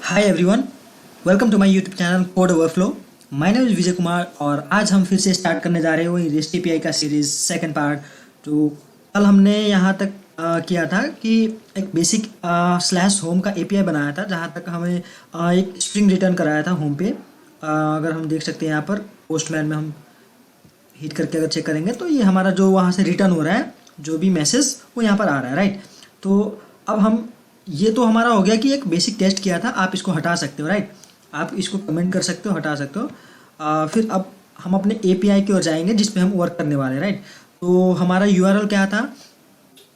Hi everyone, welcome to my YouTube channel code overflow. My name is Vijay Kumar और आज हम फिर से स्टार्ट करने जा रहे हैं वही रेस्ट एपीआई का सीरीज़ सेकंड पार्ट। तो कल हमने यहाँ तक किया था कि एक बेसिक स्लैश होम का एपीआई बनाया था, जहाँ तक हमें एक स्ट्रिंग रिटर्न कराया था होम पे। अगर हम देख सकते हैं यहाँ पर पोस्टमैन में हम हिट करके अगर चेक करेंगे तो ये हमारा जो वहाँ से रिटर्न हो रहा है, जो भी मैसेज वो यहाँ पर आ रहा है, राइट। तो अब हम ये तो हमारा हो गया कि एक बेसिक टेस्ट किया था, आप इसको हटा सकते हो, राइट। आप इसको कमेंट कर सकते हो, हटा सकते हो। फिर अब हम अपने एपीआई की ओर जाएंगे जिस पे हम वर्क करने वाले हैं, राइट। तो हमारा यूआरएल क्या था,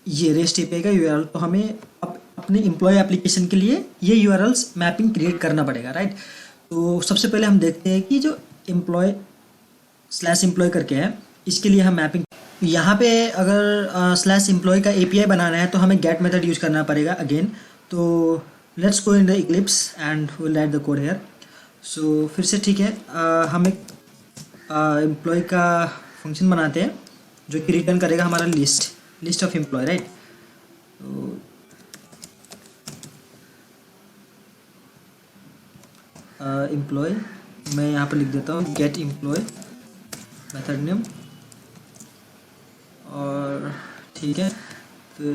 ये रेस्ट एपीआई का यूआरएल। तो हमें अपने एम्प्लॉय एप्लीकेशन के लिए ये यूआरएल्स मैपिंग क्रिएट करना पड़ेगा, राइट। तो सबसे पहले हम देखते हैं कि जो एम्प्लॉय स्लैश एम्प्लॉय करके है, इसके लिए हम मैपिंग यहाँ पे अगर स्लैश एम्प्लॉय का एपीआई बनाना है तो हमें गेट मेथड यूज़ करना पड़ेगा अगेन। तो let's go in the eclipse and will write the code here. So फिर से ठीक है, हम एक एम्प्लॉय का फंक्शन बनाते हैं जो कि रिटर्न करेगा हमारा लिस्ट ऑफ एम्प्लॉय, राइट। तो एम्प्लॉय मैं यहाँ पर लिख देता हूँ गेट एम्प्लॉय मेथड नेम, और ठीक है। तो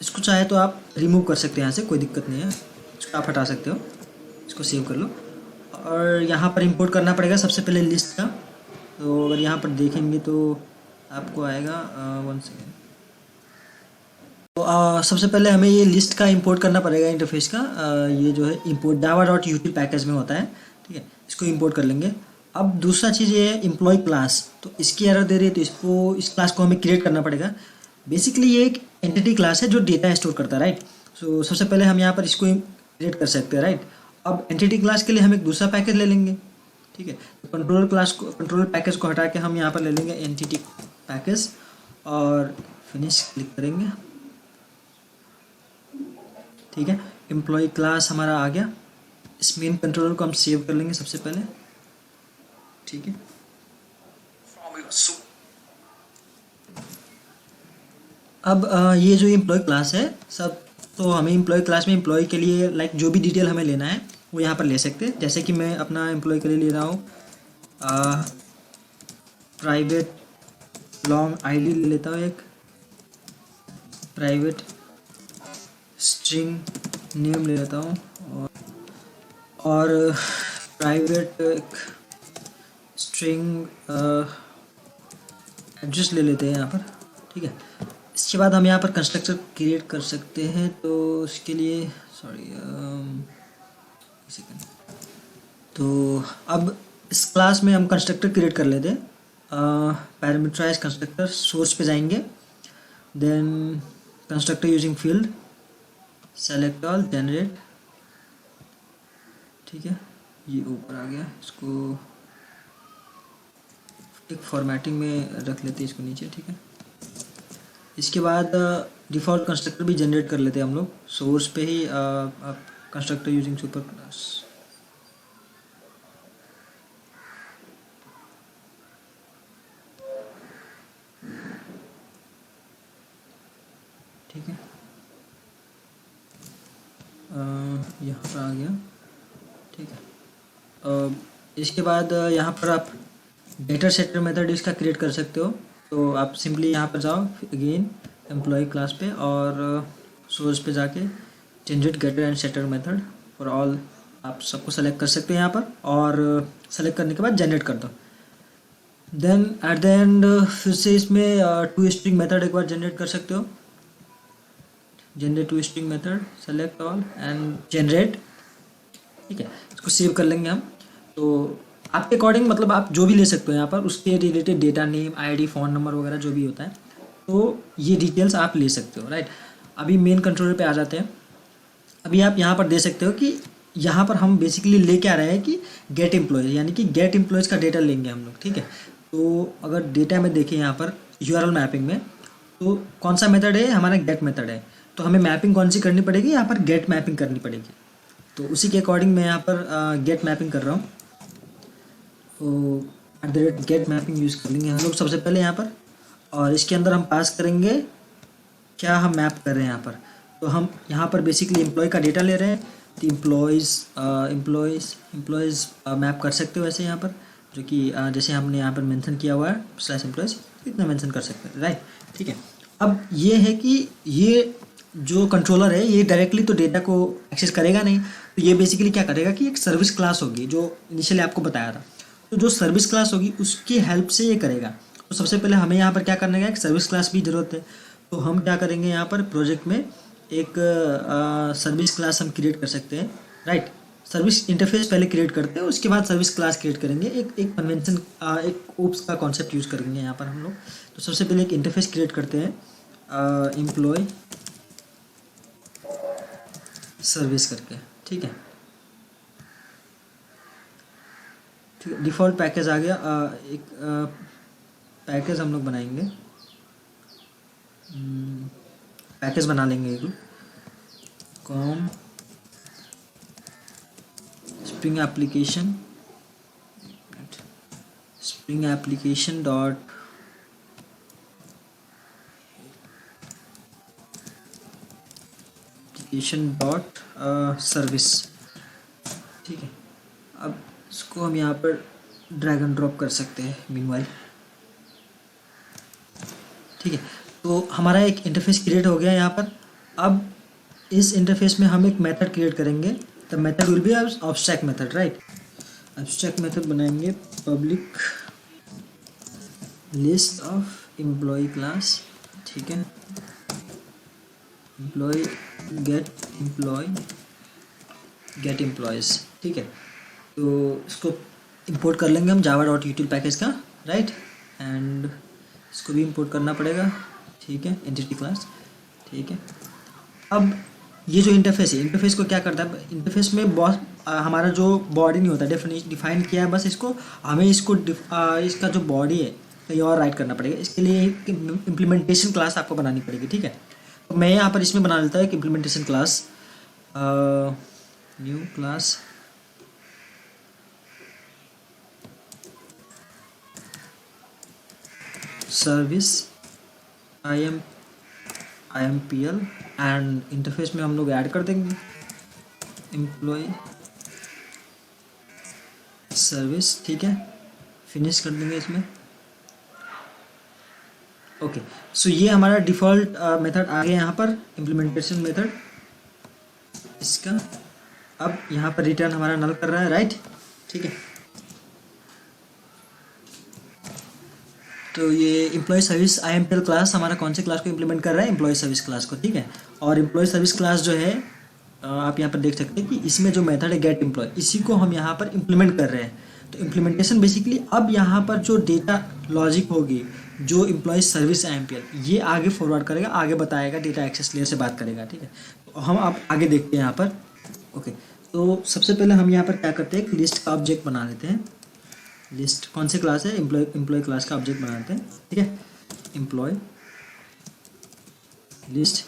इसको चाहे तो आप रिमूव कर सकते हैं यहाँ से, कोई दिक्कत नहीं है, इसको आप हटा सकते हो। इसको सेव कर लो और यहाँ पर इंपोर्ट करना पड़ेगा सबसे पहले लिस्ट का। तो अगर यहाँ पर देखेंगे तो आपको आएगा 1 सेकेंड। तो सबसे पहले हमें ये लिस्ट का इंपोर्ट करना पड़ेगा इंटरफेस का। ये जो है इंपोर्ट java.util पैकेज में होता है, ठीक है। इसको इंपोर्ट कर लेंगे। अब दूसरा चीज़ ये है एम्प्लॉय क्लास। तो इसकी एरर दे रही है, तो इस क्लास को हमें क्रिएट करना पड़ेगा। बेसिकली ये एक एंटिटी क्लास है जो डेटा स्टोर करता है, राइट। सो सबसे पहले हम यहाँ पर इसको क्रिएट कर सकते हैं, राइट। अब एंटिटी क्लास के लिए हम एक दूसरा पैकेज ले लेंगे, ठीक है। तो कंट्रोलर पैकेज को हटा के हम यहाँ पर ले लेंगे एंटिटी पैकेज और फिनिश क्लिक करेंगे, ठीक है। एम्प्लॉय क्लास हमारा आ गया। इस मेन कंट्रोलर को हम सेव कर लेंगे सबसे पहले, ठीक है। अब ये जो एम्प्लॉय क्लास है सब, तो हमें एम्प्लॉय क्लास में एम्प्लॉय के लिए लाइक जो भी डिटेल हमें लेना है वो यहाँ पर ले सकते हैं। जैसे कि मैं अपना एम्प्लॉय के लिए ले रहा हूँ प्राइवेट लॉन्ग आईडी ले लेता हूँ, एक प्राइवेट स्ट्रिंग नेम ले लेता हूँ, और प्राइवेट स्ट्रिंग एड्रेस ले लेते हैं यहाँ पर, ठीक है। इसके बाद हम यहाँ पर कंस्ट्रक्टर क्रिएट कर सकते हैं। तो इसके लिए सॉरी सेकेंड। तो अब इस क्लास में हम कंस्ट्रक्टर क्रिएट कर लेते हैं। पैरामीटराइज कंस्ट्रक्टर, सोर्स पे जाएंगे, then constructor using field, select all, generate, ठीक है। ये ऊपर आ गया, इसको एक फॉर्मेटिंग में रख लेते हैं, इसको नीचे, ठीक है। इसके बाद डिफ़ॉल्ट कंस्ट्रक्टर भी जनरेट कर लेते हैं हम लोग सोर्स पे ही। आप कंस्ट्रक्टर यूजिंग सुपर क्लास, ठीक है। यहाँ पर आ गया, ठीक है। इसके बाद यहाँ पर आप डेटा सेटर मेथड इसका क्रिएट कर सकते हो। तो आप सिंपली यहाँ पर जाओ अगेन एम्प्लॉय क्लास पे और सोर्स पे जाके generate getter and setter method for all, आप सबको सेलेक्ट कर सकते हैं यहाँ पर, और सेलेक्ट करने के बाद जनरेट कर दो। देन एट द एंड फिर से इसमें टू स्ट्रिंग मेथड एक बार जनरेट कर सकते हो। Generate to string method, select all and generate, ठीक है। इसको सेव कर लेंगे हम। तो आपके अकॉर्डिंग मतलब आप जो भी ले सकते हो यहाँ पर, उसके related data name, ID, phone number वगैरह जो भी होता है, तो ये डिटेल्स आप ले सकते हो, राइट। अभी मेन कंट्रोलर पे आ जाते हैं। अभी आप यहाँ पर दे सकते हो कि यहाँ पर हम बेसिकली ले क्या रहे हैं कि गेट एम्प्लॉय, यानी कि गेट एम्प्लॉयज़ का डेटा लेंगे हम लोग, ठीक है। तो अगर डेटा में देखें यहाँ पर यूआरएल मैपिंग में, तो कौन सा मेथड है, हमारा गेट मेथड है। तो हमें मैपिंग कौन सी करनी पड़ेगी, यहाँ पर गेट मैपिंग करनी पड़ेगी। तो उसी के अकॉर्डिंग मैं यहाँ पर गेट मैपिंग कर रहा हूँ। तो @get मैपिंग यूज़ कर लेंगे हम लोग सबसे पहले यहाँ पर, और इसके अंदर हम पास करेंगे क्या हम मैप कर रहे हैं यहाँ पर। तो हम यहाँ पर बेसिकली एम्प्लॉय का डेटा ले रहे हैं, एम्प्लॉयज़ मैप कर सकते हो ऐसे यहाँ पर, जो कि जैसे हमने यहाँ पर मेंशन किया हुआ है स्लैश एम्प्लॉयज़, इतना मेंशन कर सकते हैं, राइट। ठीक है, अब ये है कि ये जो कंट्रोलर है ये डायरेक्टली तो डेटा को एक्सेस करेगा नहीं, तो ये बेसिकली क्या करेगा कि एक सर्विस क्लास होगी जो इनिशियली आपको बताया था। तो जो सर्विस क्लास होगी उसकी हेल्प से ये करेगा। तो सबसे पहले हमें यहाँ पर क्या करने का, एक सर्विस क्लास की ज़रूरत है। तो हम क्या करेंगे, यहाँ पर प्रोजेक्ट में एक सर्विस क्लास हम क्रिएट कर सकते हैं, राइट। सर्विस इंटरफेस पहले क्रिएट करते हैं, उसके बाद सर्विस क्लास क्रिएट करेंगे। एक कन्वेंशन एक ओप्स का कॉन्सेप्ट यूज़ करेंगे यहाँ पर हम लोग। तो सबसे पहले एक इंटरफेस क्रिएट करते हैं, एम्प्लॉय सर्विस करके। ठीक है, ठीक है, डिफ़ॉल्ट पैकेज आ गया। एक पैकेज हम लोग बनाएंगे, पैकेज बना लेंगे एक com spring application dot service. ठीक है, अब इसको हम यहाँ पर ड्रैग एंड ड्रॉप कर सकते हैं मीनवाइल। ठीक है, तो हमारा एक इंटरफेस क्रिएट हो गया यहाँ पर। अब इस इंटरफेस में हम एक मेथड क्रिएट करेंगे। The method will be abstract method, right. Abstract method बनाएंगे, public list of employee class. ठीक है, एम्प्लॉय गेट एम्प्लॉयज़। ठीक है, तो इसको इंपोर्ट कर लेंगे हम java.util पैकेज का, राइट। एंड इसको भी इंपोर्ट करना पड़ेगा। ठीक है, एंटिटी क्लास। ठीक है, अब ये जो इंटरफेस है, इंटरफेस को क्या करता है, इंटरफेस में हमारा जो बॉडी नहीं होता, डिफाइन किया है बस इसको, हमें इसको इसका जो बॉडी है कहीं और राइट करना पड़ेगा। इसके लिए एक इम्प्लीमेंटेशन क्लास आपको बनानी पड़ेगी। ठीक है, तो मैं यहाँ पर इसमें बना लेता हूँ एक implementation class, new class service IMPL, and interface में हम लोग ऐड कर देंगे एम्प्लॉय सर्विस। ठीक है, फिनिश कर देंगे इसमें। ओके, सो ये हमारा डिफ़ॉल्ट मेथड आ गया यहाँ पर, इम्प्लीमेंटेशन मेथड इसका। अब यहाँ पर रिटर्न हमारा नल कर रहा है, राइट। ठीक है, तो ये एम्प्लॉय सर्विस IMPL क्लास हमारा कौन से क्लास को इम्प्लीमेंट कर रहा है, एम्प्लॉय सर्विस क्लास को। ठीक है, और एम्प्लॉय सर्विस क्लास जो है आप यहाँ पर देख सकते हैं कि इसमें जो मेथड है गेट एम्प्लॉय, इसी को हम यहाँ पर इम्प्लीमेंट कर रहे हैं। तो इम्प्लीमेंटेशन बेसिकली अब यहाँ पर जो डेटा लॉजिक होगी, जो एम्प्लॉय सर्विस IMPL, ये आगे फॉरवर्ड करेगा, आगे बताएगा, डेटा एक्सेस लेयर से बात करेगा। ठीक है, तो हम आप आगे देखते हैं यहाँ पर। ओके, तो सबसे पहले हम यहाँ पर क्या करते हैं, एक लिस्ट का ऑब्जेक्ट बना लेते हैं। लिस्ट कौन सी क्लास है, एम्प्लॉय क्लास का ऑब्जेक्ट बनाते हैं। ठीक है, एम्प्लॉय लिस्ट,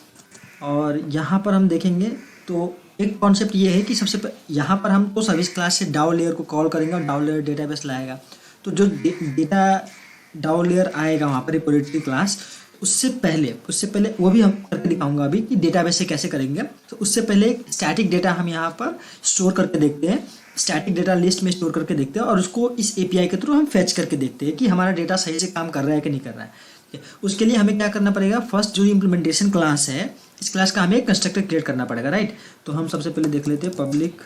और यहाँ पर हम देखेंगे तो एक कॉन्सेप्ट ये है कि सबसे यहाँ पर हम तो सर्विस क्लास से डाउ लेयर को कॉल करेंगे और डाउ लेयर डेटाबेस लाएगा। तो जो डेटा डाउ लेयर आएगा वहाँ पर रिपोजिटरी क्लास, उससे पहले वो भी हम करके दिखाऊंगा अभी कि डेटाबेस से कैसे करेंगे। तो उससे पहले एक स्टैटिक डेटा हम यहाँ पर स्टोर करके देखते हैं, स्टैटिक डेटा लिस्ट में स्टोर करके देखते हैं, और उसको इस API के थ्रू हम फैच करके देखते हैं कि हमारा डेटा सही से काम कर रहा है कि नहीं कर रहा है। ठीक है, उसके लिए हमें क्या करना पड़ेगा, फर्स्ट जो इम्प्लीमेंटेशन क्लास है, इस क्लास का हमें एक कंस्ट्रक्टर क्रिएट करना पड़ेगा, राइट। तो हम सबसे पहले देख लेते हैं पब्लिक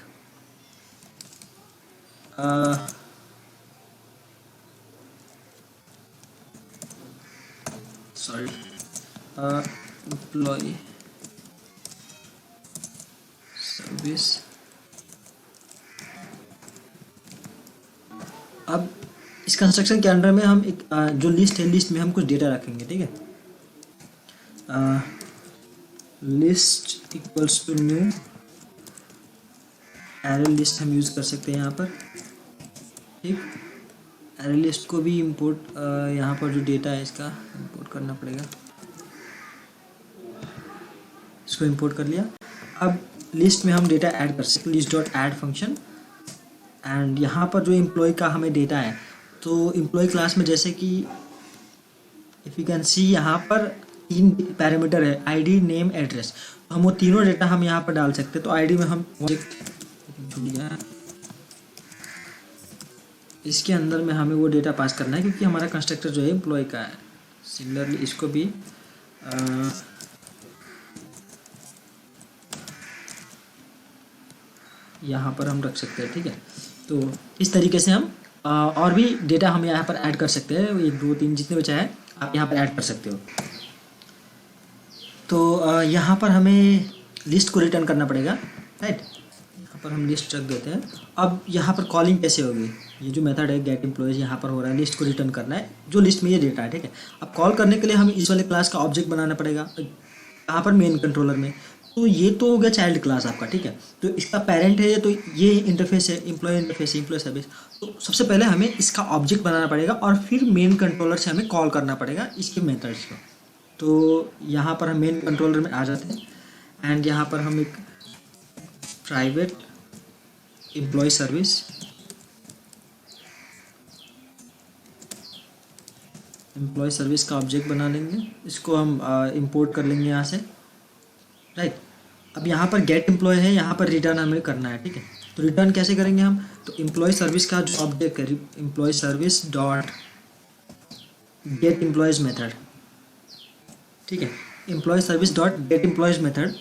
एम्प्लॉय सर्विस। अब इस कंस्ट्रक्शन के अंडर में हम एक जो लिस्ट है, लिस्ट में हम कुछ डेटा रखेंगे। ठीक है, list equals to new array list हम यूज़ कर सकते हैं यहाँ पर। ठीक, एरे लिस्ट को भी इंपोर्ट यहाँ पर जो डेटा है इसका इंपोर्ट करना पड़ेगा, इसको इंपोर्ट कर लिया। अब लिस्ट में हम डेटा ऐड कर सकते हैं, list dot add function, and यहाँ पर जो एम्प्लॉय का हमें डेटा है, तो एम्प्लॉय क्लास में जैसे कि इफ़ यू कैन सी यहाँ पर 3 पैरामीटर है, आईडी, नेम, एड्रेस। तो हम वो तीनों डेटा हम यहाँ पर डाल सकते हैं। तो आईडी में हम इसके अंदर में हमें वो डेटा पास करना है, क्योंकि हमारा कंस्ट्रक्टर जो है एम्प्लॉय का है। सिमिलरली इसको भी यहाँ पर हम रख सकते हैं, ठीक है। तो इस तरीके से हम और भी डेटा हम यहाँ पर ऐड कर सकते हैं, 1 2 3 जितने भी चाहे आप यहाँ पर ऐड कर सकते हो। तो यहाँ पर हमें लिस्ट को रिटर्न करना पड़ेगा, राइट। यहाँ पर हम लिस्ट रख देते हैं। अब यहाँ पर कॉलिंग कैसे होगी, ये जो मेथड है गेट एम्प्लॉयज यहाँ पर हो रहा है, लिस्ट को रिटर्न करना है जो लिस्ट में ये डेटा है, ठीक है। अब कॉल करने के लिए हमें इस वाले क्लास का ऑब्जेक्ट बनाना पड़ेगा यहाँ पर मेन कंट्रोलर में। तो ये तो हो गया चाइल्ड क्लास आपका, ठीक है। तो इसका पेरेंट है, तो ये इंटरफेस है, एम्प्लॉय इंटरफेस, एम्प्लॉय सर्विस। तो सबसे पहले हमें इसका ऑब्जेक्ट बनाना पड़ेगा और फिर मेन कंट्रोलर से हमें कॉल करना पड़ेगा इसके मेथड्स को। तो यहाँ पर हम मेन कंट्रोलर में आ जाते हैं एंड यहाँ पर हम एक private employee service, employee service का ऑब्जेक्ट बना लेंगे। इसको हम इंपोर्ट कर लेंगे यहाँ से, राइट। अब यहाँ पर गेट एम्प्लॉय है, यहाँ पर रिटर्न हमें करना है, ठीक है। तो रिटर्न कैसे करेंगे हम, तो एम्प्लॉय सर्विस का जो ऑब्जेक्ट है employee service dot get employees method, ठीक है। Employee service dot get employees method.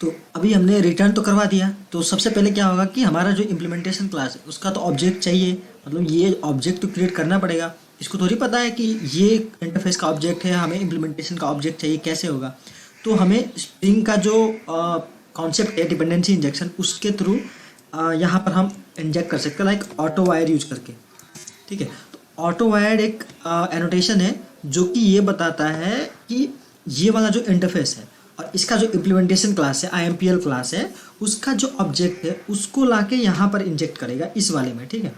तो अभी हमने रिटर्न तो करवा दिया। तो सबसे पहले क्या होगा कि हमारा जो इम्प्लीमेंटेशन क्लास है उसका तो ऑब्जेक्ट चाहिए, मतलब ये ऑब्जेक्ट तो क्रिएट करना पड़ेगा। इसको थोड़ी पता है कि ये इंटरफेस का ऑब्जेक्ट है, हमें इम्प्लीमेंटेशन का ऑब्जेक्ट चाहिए, कैसे होगा। तो हमें स्प्रिंग का जो कॉन्सेप्ट है डिपेंडेंसी इंजेक्शन, उसके थ्रू यहाँ पर हम इंजेक्ट कर सकते हैं, लाइक ऑटो वायर यूज करके, ठीक है। तो ऑटो वायर एक एनोटेशन है जो कि ये बताता है कि ये वाला जो इंटरफेस है और इसका जो इम्प्लीमेंटेशन क्लास है IMPL क्लास है, उसका जो ऑब्जेक्ट है उसको लाके यहाँ पर इंजेक्ट करेगा इस वाले में, ठीक है।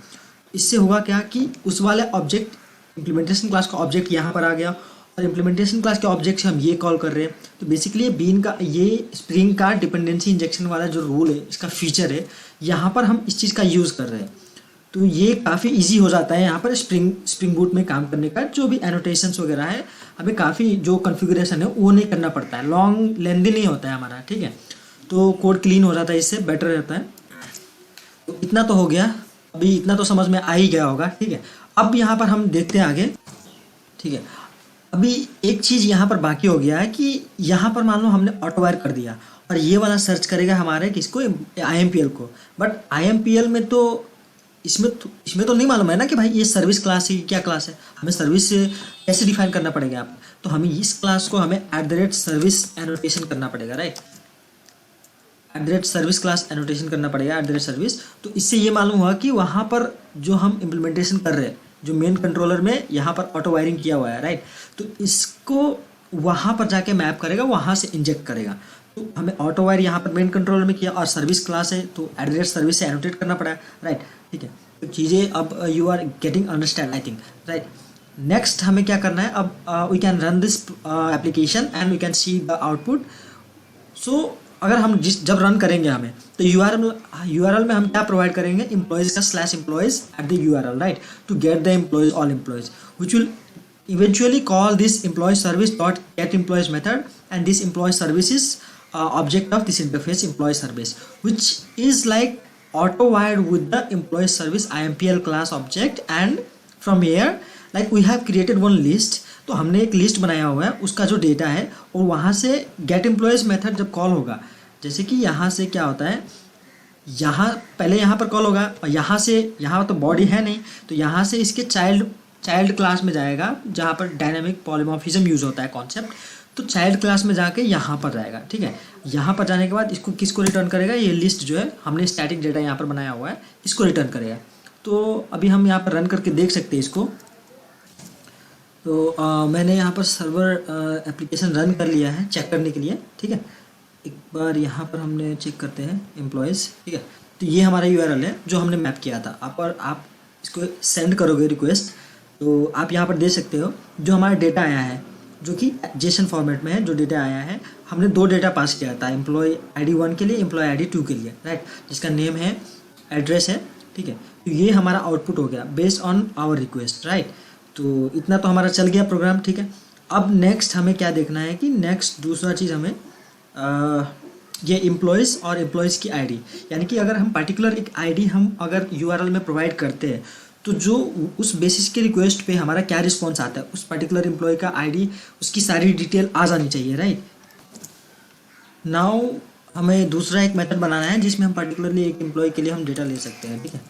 इससे होगा क्या कि उस वाले ऑब्जेक्ट इम्प्लीमेंटेशन क्लास का ऑब्जेक्ट यहाँ पर आ गया और इम्प्लीमेंटेशन क्लास के ऑब्जेक्ट से हम ये कॉल कर रहे हैं। तो बेसिकली बीन का ये स्प्रिंग का डिपेंडेंसी इंजेक्शन वाला जो रूल है, इसका फीचर है, यहाँ पर हम इस चीज़ का यूज़ कर रहे हैं। तो ये काफ़ी इजी हो जाता है यहाँ पर स्प्रिंग बूट में काम करने का। जो भी एनोटेशंस वगैरह है हमें काफ़ी जो कॉन्फ़िगरेशन है वो नहीं करना पड़ता है, लॉन्ग लेंदी नहीं होता है हमारा, ठीक है। तो कोड क्लीन हो जाता है, इससे बेटर रहता है। तो इतना तो हो गया, अभी इतना तो समझ में आ ही गया होगा, ठीक है। अब यहाँ पर हम देखते हैं आगे, ठीक है। अभी एक चीज़ यहाँ पर बाकी हो गया है कि यहाँ पर मान लो हमने ऑटो वायर कर दिया और ये वाला सर्च करेगा हमारे किसको, IMPL को। बट IMPL में तो इसमें तो नहीं मालूम है ना कि भाई ये सर्विस क्लास है, क्या क्लास है, हमें सर्विस कैसे डिफाइन करना पड़ेगा आप। तो हमें इस क्लास को हमें @सर्विस एनोटेशन करना पड़ेगा, राइट। @सर्विस क्लास एनोटेशन करना पड़ेगा, @सर्विस। तो इससे ये मालूम हुआ कि वहाँ पर जो हम इम्प्लीमेंटेशन कर रहे हैं, जो मेन कंट्रोलर में यहाँ पर ऑटो वायरिंग किया हुआ है, राइट। तो इसको वहाँ पर जाके मैप करेगा, वहाँ से इंजेक्ट करेगा। तो हमें ऑटो वायर यहाँ पर मेन कंट्रोलर में किया और सर्विस क्लास है तो @सर्विस से एनोटेट करना पड़ा, राइट, ठीक है। तो चीज़ें अब you are getting understand I think, right. Next हमें क्या करना है, अब we can run this application and we can see the output. So अगर हम जब रन करेंगे हमें तो URL में हम क्या प्रोवाइड करेंगे, एम्प्लॉयज़ का /employees at the URL, right, to get the employees all employees which will eventually call this employee service dot get employees method, and this employee service is object of this interface employee service, which is like auto wired with the employee service IMPL class object। and from here like we have created one list। तो हमने एक list बनाया हुआ है, उसका जो data है, और वहाँ से get employees मेथड जब कॉल होगा, जैसे कि यहाँ से क्या होता है, यहाँ पहले यहाँ पर कॉल होगा और यहाँ से, यहाँ तो बॉडी है नहीं, तो यहाँ से इसके चाइल्ड क्लास में जाएगा जहाँ पर डायनामिक पॉलीमॉर्फिज्म यूज़ होता है कॉन्सेप्ट। तो चाइल्ड क्लास में जाके यहाँ पर जाएगा, ठीक है। यहाँ पर जाने के बाद इसको किसको रिटर्न करेगा, ये लिस्ट जो है हमने स्टैटिक डेटा यहाँ पर बनाया हुआ है, इसको रिटर्न करेगा। तो अभी हम यहाँ पर रन करके देख सकते हैं इसको। तो मैंने यहाँ पर सर्वर एप्लीकेशन रन कर लिया है चेक करने के लिए, ठीक है। एक बार यहाँ पर हमने चेक करते हैं एम्प्लॉयज़, ठीक है। तो ये हमारा URL है जो हमने मैप किया था। आप इसको सेंड करोगे रिक्वेस्ट, तो आप यहाँ पर दे सकते हो जो हमारा डेटा आया है, जो कि JSON फॉर्मेट में है। जो डेटा आया है, हमने 2 डेटा पास किया था, एम्प्लॉय ID 1 के लिए, एम्प्लॉय ID 2 के लिए, राइट, जिसका नेम है, एड्रेस है, ठीक है। तो ये हमारा आउटपुट हो गया based on our request, right. तो इतना तो हमारा चल गया प्रोग्राम, ठीक है। अब नेक्स्ट हमें क्या देखना है कि नेक्स्ट दूसरा चीज़ हमें ये एम्प्लॉयज़ और एम्प्लॉयज़ की आईडी, यानी कि अगर हम पर्टिकुलर एक आईडी हम अगर यूआरएल में प्रोवाइड करते हैं तो जो उस बेसिस के रिक्वेस्ट पे हमारा क्या रिस्पॉन्स आता है, उस पर्टिकुलर एम्प्लॉय का आईडी, उसकी सारी डिटेल आ जानी चाहिए, राइट। नाउ हमें दूसरा एक मेथड बनाना है जिसमें हम पर्टिकुलरली एक एम्प्लॉय के लिए हम डेटा ले सकते हैं, ठीक है।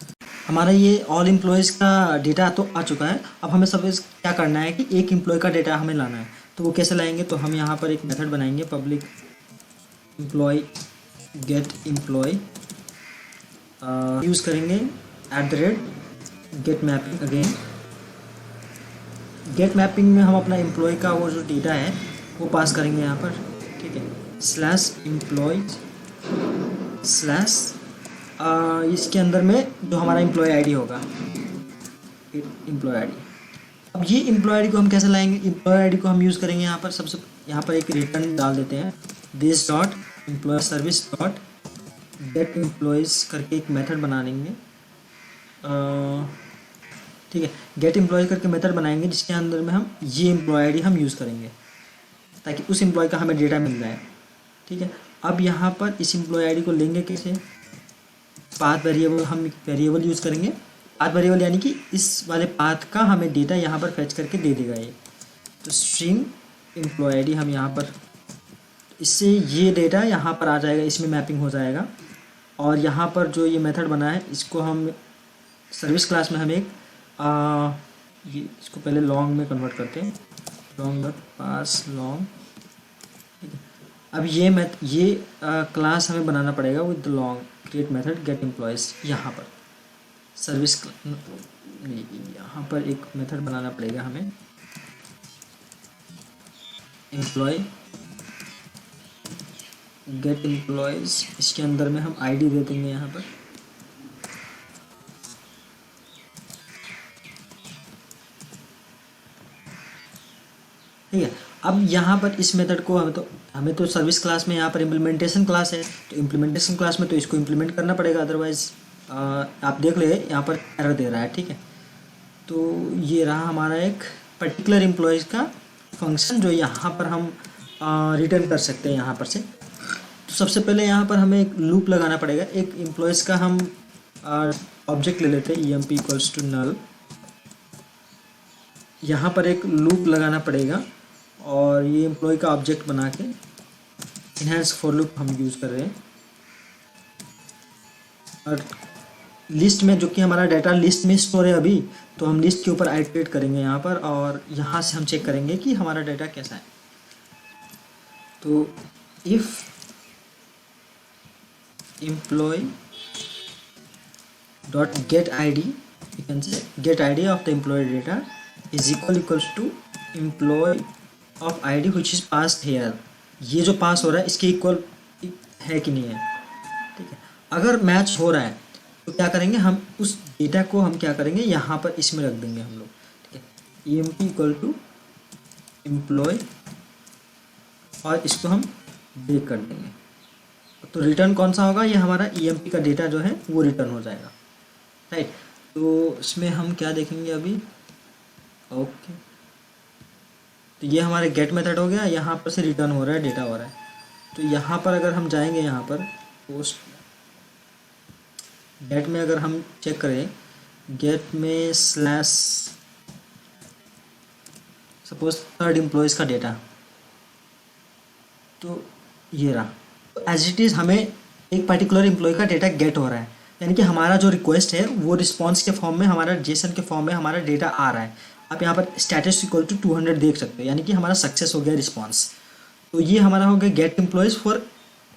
हमारा ये ऑल एम्प्लॉयज़ का डेटा तो आ चुका है। अब हमें सब क्या करना है कि एक एम्प्लॉय का डेटा हमें लाना है। तो वो कैसे लाएंगे, तो हम यहाँ पर एक मेथड बनाएंगे, public employee get employee, use करेंगे @get mapping. Again get mapping में हम अपना एम्प्लॉय का वो जो डेटा है वो पास करेंगे यहाँ पर, ठीक है। /एम्प्लॉय इसके अंदर में जो हमारा एम्प्लॉय आईडी होगा, एम्प्लॉय आईडी। अब ये एम्प्लॉय आईडी को हम कैसे लाएंगे, एम्प्लॉय आईडी को हम यूज़ करेंगे यहाँ पर सबसे, यहाँ पर एक रिटर्न डाल देते हैं, this dot employee service dot get employees करके एक मेथड बना लेंगे, ठीक है। गेट एम्प्लॉय करके मेथड बनाएंगे जिसके अंदर में हम ये एम्प्लॉय आईडी हम यूज़ करेंगे ताकि उस एम्प्लॉय का हमें डेटा मिल जाए, ठीक है। अब यहाँ पर इस एम्प्लॉय आईडी को लेंगे कैसे, पाथ वेरिएबल, हम वेरिएबल यूज़ करेंगे पाथ वेरिएबल, यानी कि इस वाले पाथ का हमें डेटा यहाँ पर फैच करके दे देगा ये। तो स्ट्रिंग एम्प्लॉय आईडी हम यहाँ पर, इससे ये डेटा यहाँ पर आ जाएगा, इसमें मैपिंग हो जाएगा। और यहाँ पर जो ये मेथड बना है इसको हम सर्विस क्लास में हम एक ये इसको पहले लॉन्ग में कन्वर्ट करते हैं, लॉन्ग डॉट पास लॉन्ग, ठीक है। अब ये क्लास हमें बनाना पड़ेगा with the long create method gate employees. यहाँ पर सर्विस यहाँ पर एक मेथड बनाना पड़ेगा हमें, एम्प्लॉय गेट एम्प्लॉयज़, इसके अंदर में हम आईडी दे देंगे यहाँ पर, ठीक है। अब यहाँ पर इस मेथड को हमें तो सर्विस क्लास में यहाँ पर इम्प्लीमेंटेशन क्लास है, तो इम्प्लीमेंटेशन क्लास में तो इसको इम्प्लीमेंट करना पड़ेगा, अदरवाइज आप देख ले यहाँ पर एरर दे रहा है, ठीक है। तो ये रहा हमारा एक पर्टिकुलर एम्प्लॉयज़ का फंक्शन जो यहाँ पर हम रिटर्न कर सकते हैं यहाँ पर से। तो सबसे पहले यहाँ पर हमें एक लूप लगाना पड़ेगा, एक एम्प्लॉयज़ का हम ऑब्जेक्ट ले लेते हैं emp = null, यहाँ पर एक लूप लगाना पड़ेगा और ये एम्प्लॉय का ऑब्जेक्ट बना के इनहेंस फॉर लूप हम यूज़ कर रहे हैं। और लिस्ट में जो कि हमारा डाटा लिस्ट में स्टोर है अभी, तो हम लिस्ट के ऊपर आइटरेट करेंगे यहाँ पर, और यहाँ से हम चेक करेंगे कि हमारा डाटा कैसा है। तो if employee dot get ID, you can say get ID of the employee data is equals to employee of ID which is passed here. ये जो पास हो रहा है इसके इक्वल है कि नहीं है, ठीक है। अगर मैच हो रहा है तो क्या करेंगे, हम उस डेटा को हम क्या करेंगे यहाँ पर इसमें रख देंगे हम लोग, ठीक है। emp = एम्प्लॉय और इसको हम ब्रेक कर देंगे, तो रिटर्न कौन सा होगा, ये हमारा emp का डेटा जो है वो रिटर्न हो जाएगा, राइट। तो इसमें हम क्या देखेंगे अभी, ओके। तो ये हमारे गेट मेथड हो गया, यहाँ पर से रिटर्न हो रहा है, डेटा हो रहा है। तो यहाँ पर अगर हम जाएंगे, यहाँ पर पोस्ट गेट में अगर हम चेक करें, गेट में सपोज थर्ड एम्प्लॉयज़ का डेटा, तो ये रहा। तो एज इट इज़ हमें एक पर्टिकुलर एम्प्लॉय का डेटा गेट हो रहा है, यानी कि हमारा जो रिक्वेस्ट है वो रिस्पॉन्स के फॉर्म में, हमारा जेसन के फॉर्म में हमारा डेटा आ रहा है। आप यहाँ पर स्टेटस = 200 देख सकते हो, यानी कि हमारा सक्सेस हो गया रिस्पॉन्स। तो ये हमारा हो गया get employees for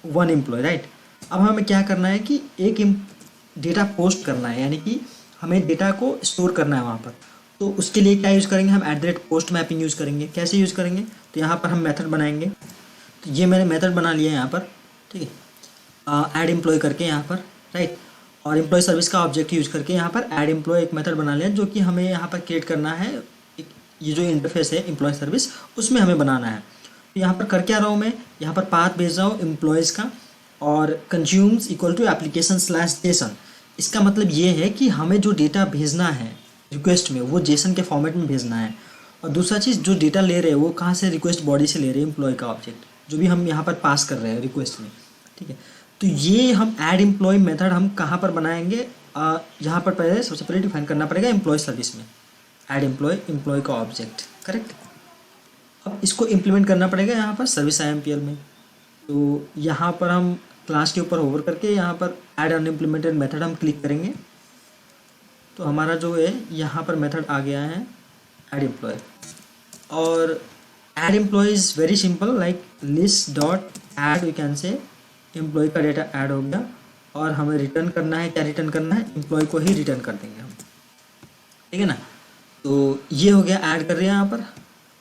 1 employee, right. अब हमें क्या करना है कि एक डेटा पोस्ट करना है, यानी कि हमें डेटा को स्टोर करना है वहाँ पर। तो उसके लिए क्या यूज़ करेंगे, हम @post मैपिंग यूज़ करेंगे। कैसे यूज़ करेंगे, तो यहाँ पर हम मेथड बनाएंगे। तो ये मैंने मेथड बना लिया है यहाँ पर, ठीक है, ऐड एम्प्लॉय करके यहाँ पर, राइट। और एम्प्लॉय सर्विस का ऑब्जेक्ट यूज़ करके यहाँ पर ऐड एम्प्लॉय एक मेथड बना लिया, जो कि हमें यहाँ पर क्रिएट करना है। ये जो इंटरफेस है एम्प्लॉय सर्विस, उसमें हमें बनाना है। तो यहाँ पर कर क्या रहा हूँ मैं, यहाँ पर पाथ भेज रहा हूँ एम्प्लॉयज़ का, और कंज्यूम्स = application/json। इसका मतलब ये है कि हमें जो डेटा भेजना है रिक्वेस्ट में, वो जेसन के फॉर्मेट में भेजना है। और दूसरा चीज़, जो डेटा ले रहे हैं वो कहाँ से, रिक्वेस्ट बॉडी से ले रहे हैं, एम्प्लॉय का ऑब्जेक्ट जो भी हम यहाँ पर पास कर रहे हैं रिक्वेस्ट में, ठीक है। तो ये हम ऐड एम्प्लॉय मेथड हम कहाँ पर बनाएंगे, यहाँ पर पहले सबसे पहले डिफाइन करना पड़ेगा एम्प्लॉय सर्विस में, ऐड एम्प्लॉय का ऑब्जेक्ट, करेक्ट। अब इसको इम्प्लीमेंट करना पड़ेगा यहाँ पर सर्विस IAMPL में। तो यहाँ पर हम क्लास के ऊपर होवर करके यहाँ पर ऐड अनइम्प्लीमेंटेड मेथड हम क्लिक करेंगे, तो हमारा जो है यहाँ पर मेथड आ गया है ऐड एम्प्लॉय। और add employee is very simple, like list dot add, we can say employee का डेटा ऐड हो गया और हमें रिटर्न करना है, क्या रिटर्न करना है, एम्प्लॉय को ही रिटर्न कर देंगे हम, ठीक है ना। तो ये हो गया ऐड कर रहे हैं यहाँ पर।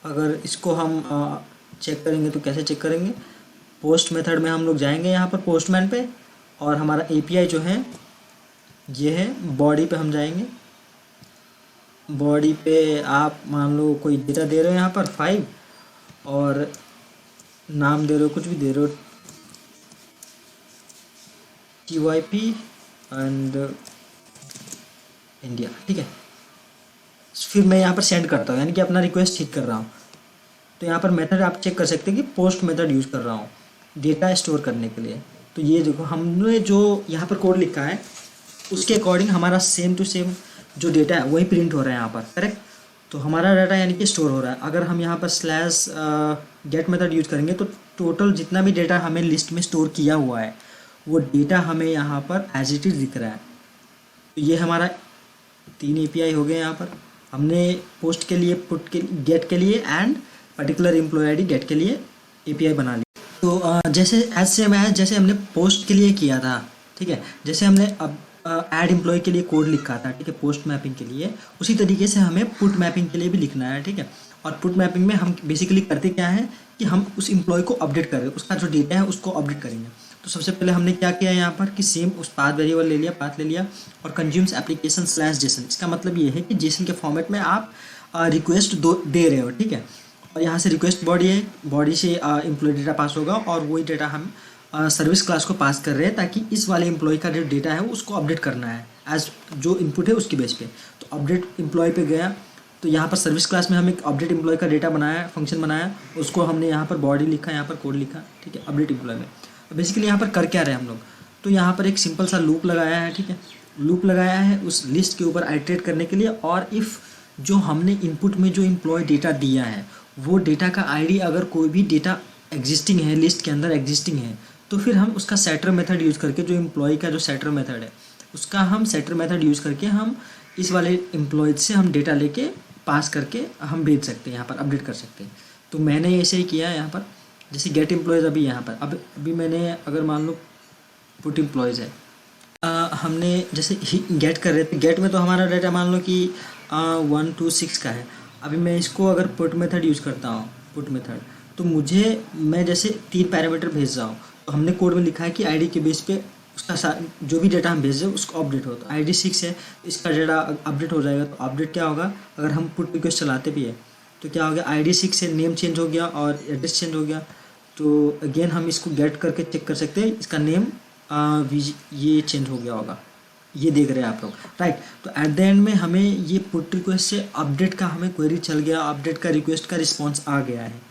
अगर इसको हम चेक करेंगे तो कैसे चेक करेंगे, पोस्ट मेथड में हम लोग जाएंगे यहाँ पर पोस्टमैन पे, और हमारा API जो है ये है बॉडी पे हम जाएंगे। बॉडी पे आप मान लो कोई डेटा दे रहे हो यहाँ पर 5, और नाम दे रहे हो, कुछ भी दे रहे हो, TYP एंड इंडिया, ठीक है। फिर मैं यहाँ पर सेंड करता हूँ, यानी कि अपना रिक्वेस्ट ठीक कर रहा हूँ। तो यहाँ पर मेथड आप चेक कर सकते हैं कि पोस्ट मेथड यूज़ कर रहा हूँ डेटा स्टोर करने के लिए। तो ये देखो हमने जो यहाँ पर कोड लिखा है उसके अकॉर्डिंग हमारा सेम टू सेम जो डेटा है वही प्रिंट हो रहा है यहाँ पर, करेक्ट। तो हमारा डाटा यानी कि स्टोर हो रहा है। अगर हम यहाँ पर स्लैश गेट मेथड यूज़ करेंगे तो टोटल जितना भी डेटा हमें लिस्ट में स्टोर किया हुआ है वो डेटा हमें यहाँ पर एज इट इज़ दिख रहा है। तो ये हमारा 3 API हो गए यहाँ पर। हमने पोस्ट के लिए, पुट के, गेट के लिए and particular employee ID get के लिए API बना ली। तो जैसे एज सेम एज जैसे हमने पोस्ट के लिए किया था, ठीक है, जैसे हमने अब ऐड एम्प्लॉय के लिए कोड लिखा था, ठीक है, पोस्ट मैपिंग के लिए, उसी तरीके से हमें पुट मैपिंग के लिए भी लिखना है, ठीक है। और पुट मैपिंग में हम बेसिकली करते क्या है कि हम उस एम्प्लॉय को अपडेट करें, उसका जो डेटा है उसको अपडेट करेंगे। तो सबसे पहले हमने क्या किया यहाँ पर कि सेम उस पाथ वेरिएबल ले लिया, पाथ ले लिया, और कंज्यूम्स एप्लीकेशन स्लैश जेसन। इसका मतलब ये है कि जेसन के फॉर्मेट में आप रिक्वेस्ट दे रहे हो, ठीक है। और यहाँ से रिक्वेस्ट बॉडी है, बॉडी से एम्प्लॉय डेटा पास होगा, और वही डेटा हम सर्विस क्लास को पास कर रहे हैं ताकि इस वाले एम्प्लॉय का जो डेटा है उसको अपडेट करना है एज जो इनपुट है उसकी बेस पे। तो अपडेट एम्प्लॉय पे गया, तो यहाँ पर सर्विस क्लास में हम एक अपडेट एम्प्लॉय का डेटा बनाया, फंक्शन बनाया, उसको हमने यहाँ पर बॉडी लिखा, यहाँ पर कोड लिखा, ठीक है, अपडेट एम्प्लॉय में। बेसिकली यहाँ पर कर क्या रहे हैं हम लोग, तो यहाँ पर एक सिंपल सा लूप लगाया है, ठीक है, लूप लगाया है उस लिस्ट के ऊपर आइटरेट करने के लिए। और इफ़ जो हमने इनपुट में जो एम्प्लॉय डेटा दिया है वो डेटा का ID अगर कोई भी डेटा एग्जिस्टिंग है, लिस्ट के अंदर एग्जिस्टिंग है, तो फिर हम उसका सेटर मेथड यूज़ करके, जो एम्प्लॉय का जो सेटर मेथड है उसका हम सेटर मेथड यूज़ करके हम इस वाले एम्प्लॉय से हम डेटा लेके पास करके हम भेज सकते हैं, यहाँ पर अपडेट कर सकते हैं। तो मैंने ऐसे ही किया है यहाँ पर, जैसे गेट एम्प्लॉयज़ अभी यहाँ पर अभी मैंने अगर मान लो पुट एम्प्लॉयज़ है, हमने जैसे गेट कर रहे थे, गेट में तो हमारा डेटा मान लो कि 1 to 6 का है। अभी मैं इसको अगर पुट मेथड यूज़ करता हूँ, पुट मेथड, तो मैं जैसे 3 पैरामीटर भेज रहा हूँ, तो हमने कोड में लिखा है कि ID के बेस पे उसका जो भी डेटा हम भेज रहे हैं उसको अपडेट हो। तो ID 6 है, इसका डेटा अपडेट हो जाएगा। तो अपडेट क्या होगा, अगर हम पुट रिक्वेस्ट चलाते भी है तो क्या हो गया, ID 6 है, नेम चेंज हो गया और एड्रेस चेंज हो गया। तो अगेन हम इसको गेट करके चेक कर सकते हैं, इसका नेम ये चेंज हो गया होगा, ये देख रहे हैं आप लोग, राइट। तो एट द एंड में हमें ये पुट रिक्वेस्ट से अपडेट का हमें क्वेरी चल गया, अपडेट का रिक्वेस्ट का रिस्पांस आ गया है।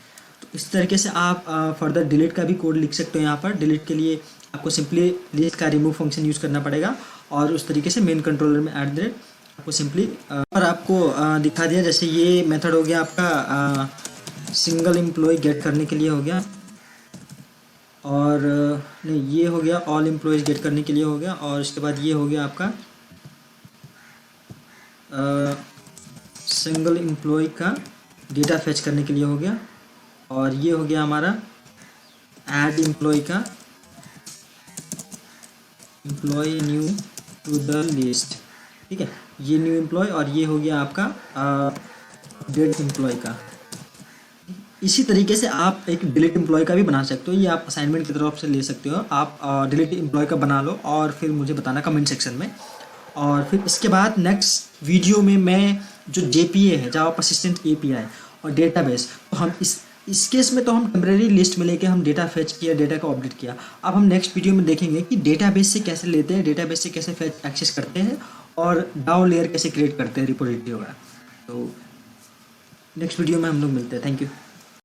तो इस तरीके से आप फर्दर डिलीट का भी कोड लिख सकते हो। यहाँ पर डिलीट के लिए आपको सिंपली लिस्ट का रिमूव फंक्शन यूज़ करना पड़ेगा, और उस तरीके से मेन कंट्रोलर में @ आपको सिंपली और आपको दिखा दिया। जैसे ये मेथड हो गया आपका सिंगल एम्प्लॉय गेट करने के लिए हो गया, और नहीं, ये हो गया ऑल एम्प्लॉयज़ गेट करने के लिए हो गया, और इसके बाद ये हो गया आपका सिंगल एम्प्लॉय का डेटा फेच करने के लिए हो गया, और ये हो गया हमारा ऐड एम्प्लॉय का employee new to the list, ठीक है, ये न्यू एम्प्लॉय, और ये हो गया आपका डेड एम्प्लॉय का। इसी तरीके से आप एक डिलीट एम्प्लॉय का भी बना सकते हो, ये आप असाइनमेंट की तरफ से ले सकते हो। आप डिलीट एम्प्लॉय का बना लो और फिर मुझे बताना कमेंट सेक्शन में। और फिर इसके बाद नेक्स्ट वीडियो में मैं जो JPA है, जावा पर्सिस्टेंट API और डेटाबेस, तो हम इस केस में तो हम टेम्परेरी लिस्ट में लेके हम डेटा फेच किया, डेटा को अपडेट किया। अब हम नेक्स्ट वीडियो में देखेंगे कि डेटाबेस से कैसे लेते हैं, डेटाबेस से कैसे फेच एक्सेस करते हैं, और डाउ लेयर कैसे क्रिएट करते हैं रिपोजिटरी वगैरह। तो नेक्स्ट वीडियो में हम लोग मिलते हैं। Thank you.